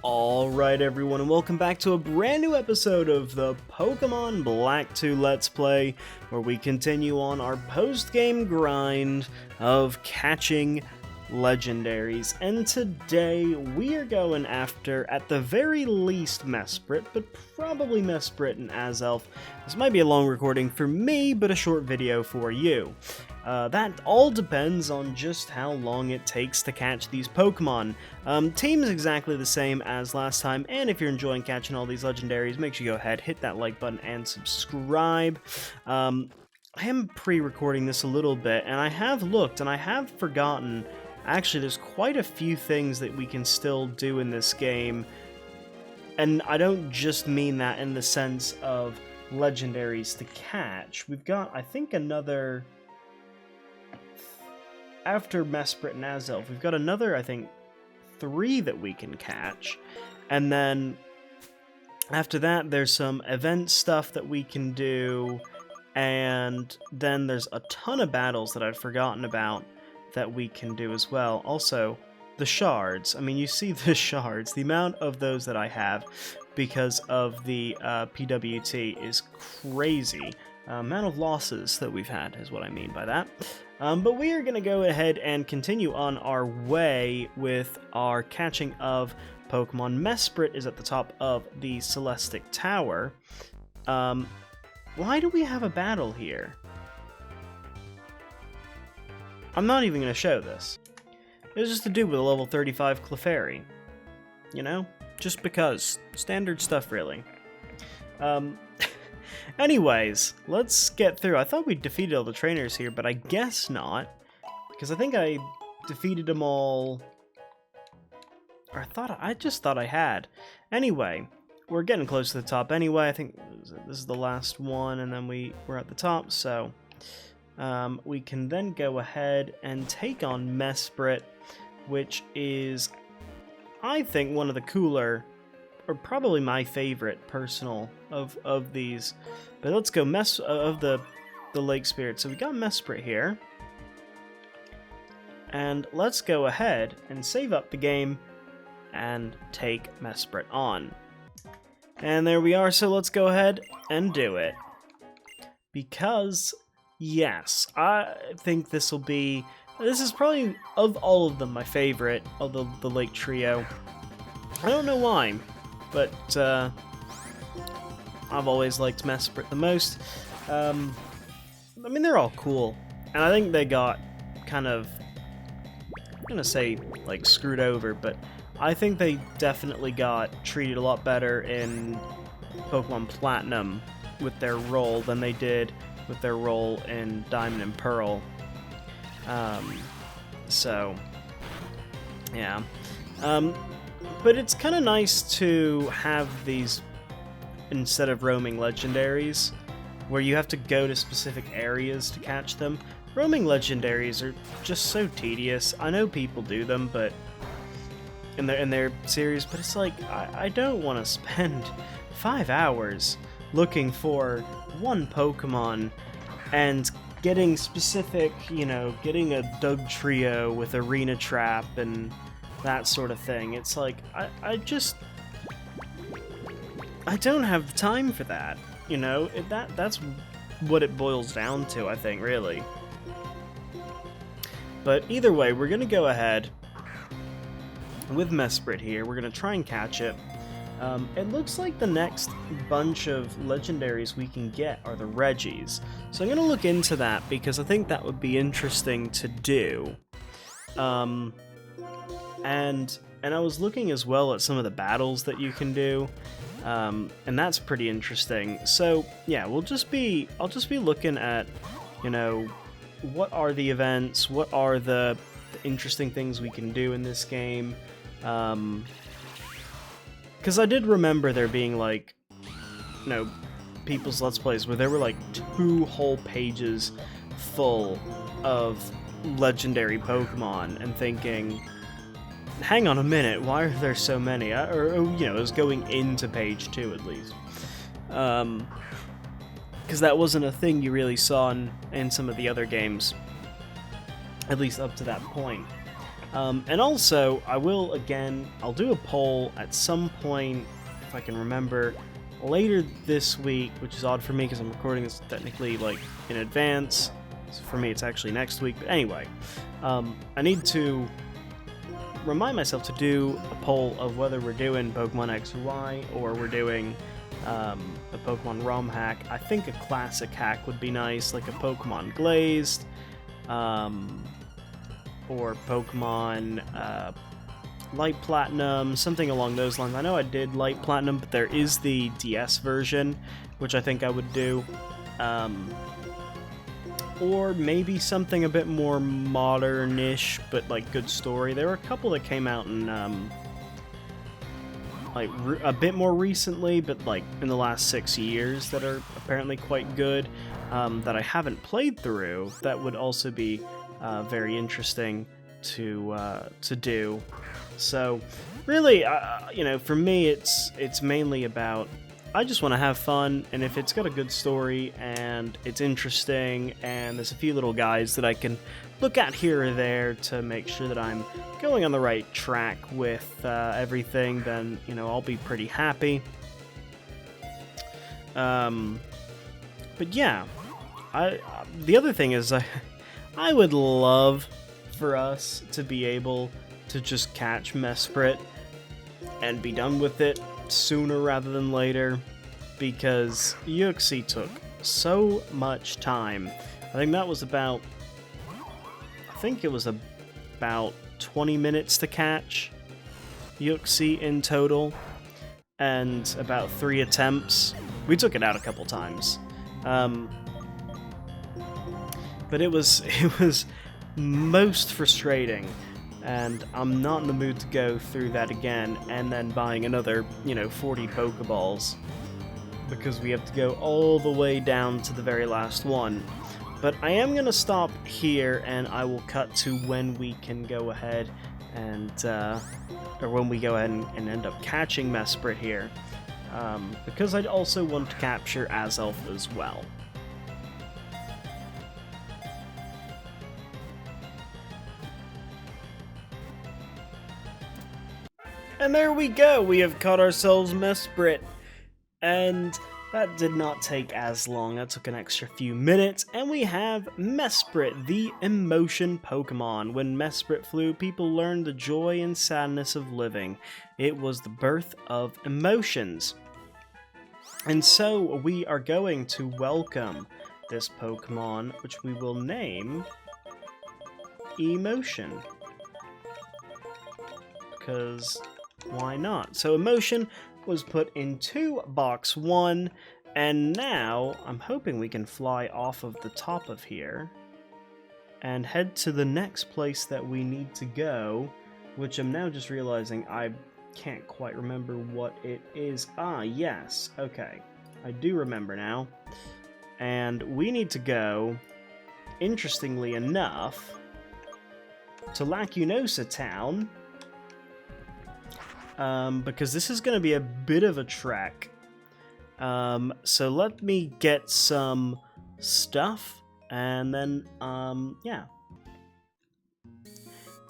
Alright everyone, and welcome back to a brand new episode of the Pokemon Black 2 Let's Play, where we continue on our post-game grind of catching legendaries. And today we are going after, at the very least, Mesprit, but probably Mesprit and Azelf. This might be a long recording for me, but a short video for you. That all depends on just how long it takes to catch these Pokemon. Team is exactly the same as last time, and if you're enjoying catching all these legendaries, make sure you go ahead, hit that like button, and subscribe. I am pre-recording this a little bit, and I have looked, and I have forgotten. Actually, there's quite a few things that we can still do in this game, and I don't just mean that in the sense of legendaries to catch. We've got, I think, another... After Mesprit and Azelf, we've got another, I think, 3 that we can catch. And then, after that, there's some event stuff that we can do. And then there's a ton of battles that I'd forgotten about that we can do as well. Also, the shards. I mean, you see the shards. The amount of those that I have because of the PWT is crazy. Amount of losses that we've had is what I mean by that. But we are going to go ahead and continue on our way with our catching of Pokemon. Mesprit is at the top of the Celestic Tower. Why do we have a battle here? I'm not even going to show this. It was just to do with a level 35 Clefairy. You know? Just because. Standard stuff, really. Anyways, let's get through. I thought we defeated all the trainers here, but I guess not. Because I think I defeated them all... Or I just thought I had. Anyway, we're getting close to the top anyway. I think this is the last one, and then we're at the top, so... we can then go ahead and take on Mesprit, which is, I think, one of the cooler... or probably my favorite personal of these. But let's go of the Lake Spirit. So we got Mesprit here. And let's go ahead and save up the game and take Mesprit on. And there we are, so let's go ahead and do it. Because, yes, I think this is probably, of all of them, my favorite of the Lake Trio. I don't know why. But, I've always liked Mesprit the most. I mean, they're all cool. And I think they got kind of, I'm gonna say, like, screwed over, but I think they definitely got treated a lot better in Pokemon Platinum with their role than they did with their role in Diamond and Pearl. So, yeah. But it's kind of nice to have these, instead of roaming legendaries, where you have to go to specific areas to catch them. Roaming legendaries are just so tedious. I know people do them, but in their series, but it's like, I don't want to spend 5 hours looking for one Pokemon and getting specific, you know, getting a Dugtrio with Arena Trap and that sort of thing. It's like, I don't have time for that, you know? That's what it boils down to, I think, really. But either way, we're gonna go ahead with Mesprit here. We're gonna try and catch it. It looks like the next bunch of legendaries we can get are the Reggies. So I'm gonna look into that because I think that would be interesting to do. And I was looking as well at some of the battles that you can do, and that's pretty interesting. So yeah, I'll just be looking at, you know, what are the events, what are the interesting things we can do in this game, because I did remember there being, like, you know, people's Let's Plays where there were like 2 whole pages full of legendary Pokemon, and thinking, hang on a minute, why are there so many? Or, you know, it was going into page 2 at least. Because that wasn't a thing you really saw in some of the other games, at least up to that point. And also, I'll do a poll at some point, if I can remember, later this week, which is odd for me because I'm recording this technically, like, in advance. So for me, it's actually next week. But anyway, I need to remind myself to do a poll of whether we're doing Pokemon X or Y, or we're doing a Pokemon ROM hack. I think a classic hack would be nice, like a Pokemon Glazed, or Pokemon Light Platinum, something along those lines. I know I did Light Platinum, but there is the DS version, which I think I would do. Or maybe something a bit more modern-ish, but like good story. There were a couple that came out in a bit more recently, but like in the last 6 years that are apparently quite good, that I haven't played through. That would also be very interesting to do. So really, for me, it's mainly about, I just want to have fun, and if it's got a good story and it's interesting and there's a few little guys that I can look at here or there to make sure that I'm going on the right track with everything, then I'll be pretty happy. But yeah, the other thing is I would love for us to be able to just catch Mesprit and be done with it sooner rather than later, because Yuxi took so much time. I think it was about 20 minutes to catch Yuxi in total, and about 3 attempts. We took it out a couple times. But it was most frustrating, and I'm not in the mood to go through that again and then buying another, 40 Pokeballs, because we have to go all the way down to the very last one. But I am going to stop here, and I will cut to when we can go ahead and, or when we go ahead and end up catching Mesprit here, because I'd also want to capture Azelf as well. And there we go, we have caught ourselves Mesprit, and that did not take as long. That took an extra few minutes, and we have Mesprit, the emotion Pokemon. When Mesprit flew, people learned the joy and sadness of living. It was the birth of emotions. And so we are going to welcome this Pokemon, which we will name Emotion, because why not? So Emotion was put into box 1, and now I'm hoping we can fly off of the top of here and head to the next place that we need to go, which I'm now just realizing I can't quite remember what it is. Ah, yes, okay, I do remember now. And we need to go, interestingly enough, to Lacunosa Town, because this is going to be a bit of a trek. So let me get some stuff, and then, yeah.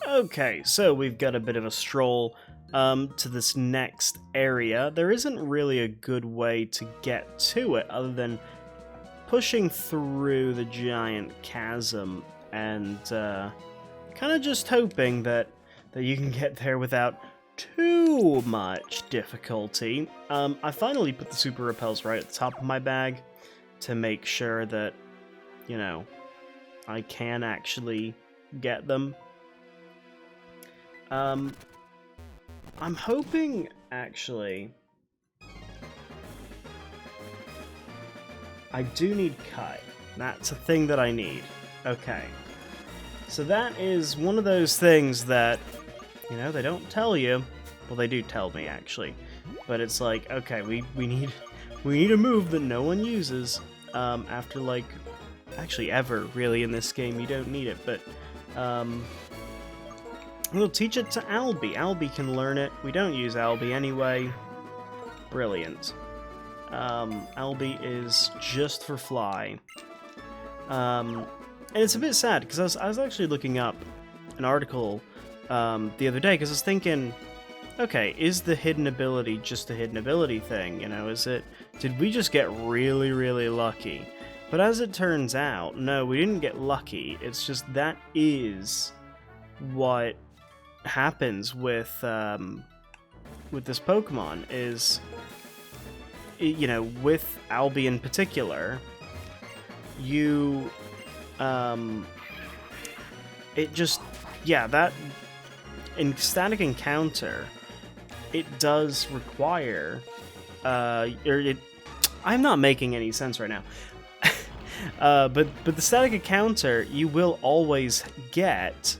Okay, so we've got a bit of a stroll to this next area. There isn't really a good way to get to it other than pushing through the giant chasm and kind of just hoping that you can get there without too much difficulty. I finally put the super repels right at the top of my bag to make sure that, I can actually get them. I'm hoping, actually, I do need Kai. That's a thing that I need. Okay. So that is one of those things that, they don't tell you. Well, they do tell me, actually. But it's like, okay, we need a move that no one uses. After, like, actually ever, really, in this game. You don't need it, but, we'll teach it to Albie. Albie can learn it. We don't use Albie anyway. Brilliant. Albie is just for fly. And it's a bit sad, because I was actually looking up an article the other day, because I was thinking, okay, is the hidden ability just a hidden ability thing? You know, did we just get really, really lucky? But as it turns out, no, we didn't get lucky. It's just that is what happens with this Pokemon is, you know, with Albi in particular, you, it just, yeah, that, in Static Encounter, it does require, I'm not making any sense right now, but the Static Encounter, you will always get,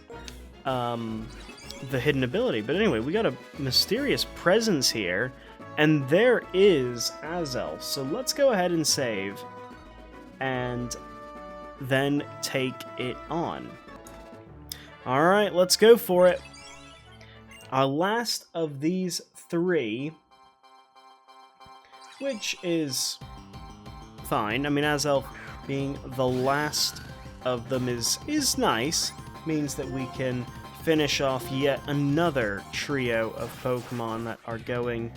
the hidden ability. But anyway, we got a mysterious presence here, and there is Azelf. So let's go ahead and save, and then take it on. Alright, let's go for it. Our last of these 3, which is fine. I mean, Azelf being the last of them is nice. Means that we can finish off yet another trio of Pokemon that are going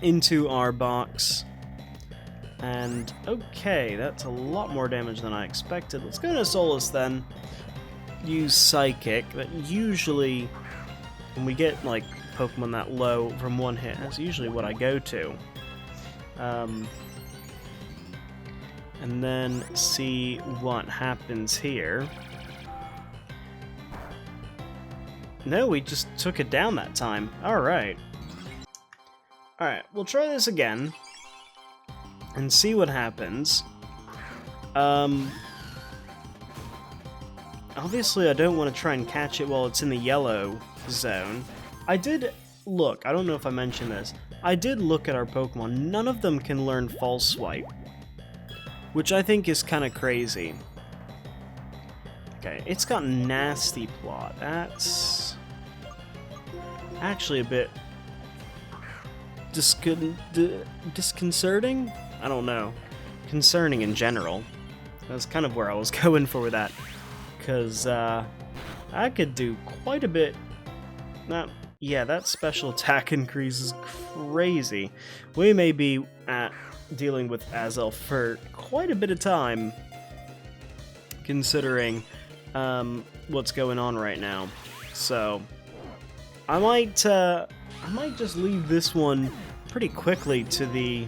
into our box. And okay, that's a lot more damage than I expected. Let's go to Solus then. Use Psychic. That usually, when we get like Pokemon that low from one hit, that's usually what I go to. And then see what happens here. No, we just took it down that time. Alright. Alright, we'll try this again. And see what happens. Obviously I don't want to try and catch it while it's in the yellow zone. I did look, I don't know if I mentioned this, I did look at our Pokemon. None of them can learn False Swipe, which I think is kind of crazy. Okay, it's got Nasty Plot. That's actually a bit disconcerting? I don't know. Concerning in general. That's kind of where I was going for with that. Because I could do quite a bit. Yeah, that special attack increase is crazy. We may be dealing with Azelf for quite a bit of time, considering what's going on right now. So I might just leave this one pretty quickly to the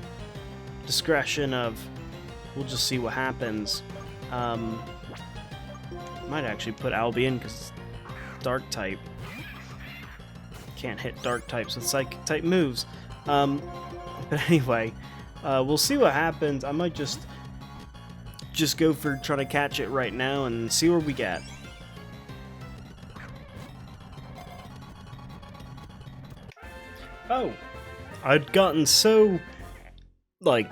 discretion of, we'll just see what happens. Might actually put Albi in because Dark type. Can't hit Dark types with Psychic type moves. But anyway, we'll see what happens. I might just go for trying to catch it right now and see where we get. Oh, I'd gotten so, like,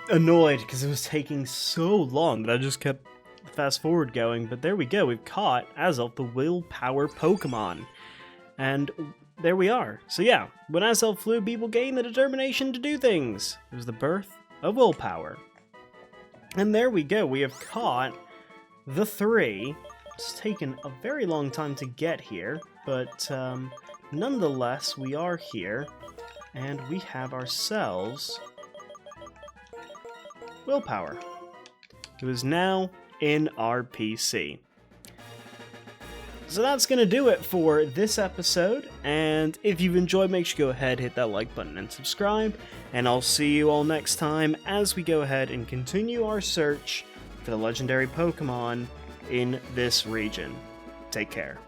annoyed because it was taking so long that I just kept fast forward going, but there we go, we've caught Azelf, the Willpower Pokemon. And there we are. So yeah, when Azelf flew, people gained the determination to do things. It was the birth of willpower. And there we go, we have caught the 3. It's taken a very long time to get here, but nonetheless, we are here, and we have ourselves Willpower, who is now in our PC. So that's going to do it for this episode, and if you've enjoyed, make sure you go ahead, hit that like button and subscribe, and I'll see you all next time as we go ahead and continue our search for the legendary Pokemon in this region. Take care.